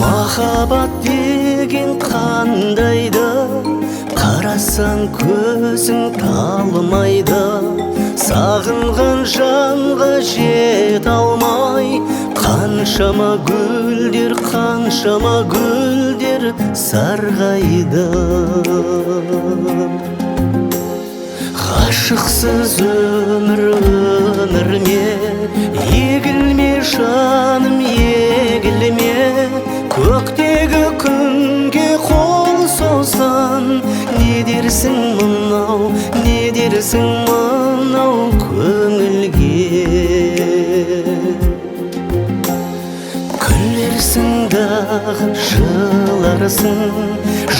Махаббат деген қандайды, қарасаң көзің талмайды. Сағынған жанға жете алмай, қаншама гүлдер сарғайды. Ғашықсыз өмір ме, егілме жаным, егілме. Көктегі күнге қол созған, не дерсің мынау, не дерсің мынау көңілге. Күлерсің дағы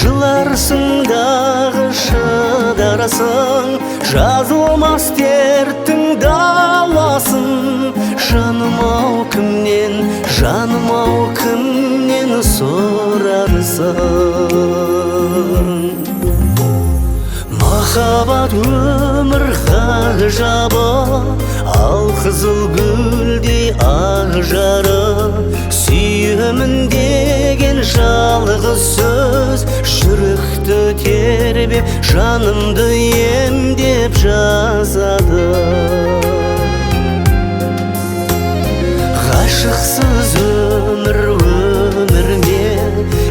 жыларсың дағы шыдарсың. Жазылмас дерттің даласын, жаным-ау кімнен сорарсың. Махаббат өмір ғажабы, ал қызыл гүлдей ақ жары. Сүйемін деген жалғыз сөз, жүректі тербеп, жанымды емдеп жазады. Ғашықсыз өмір ме,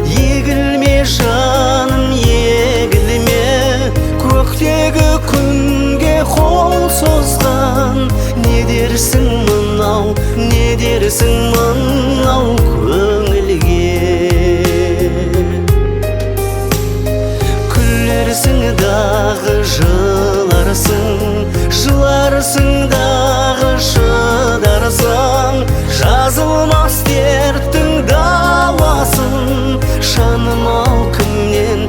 егілме жаным, егілме. Көктегі күнге қол созған, не дерсің мынау, не дерсің мынау көңілге. Күлерсің дағы жыларсың дағы шыдарсың. Жазылмас дерттің даласын, жаным-ау кімнен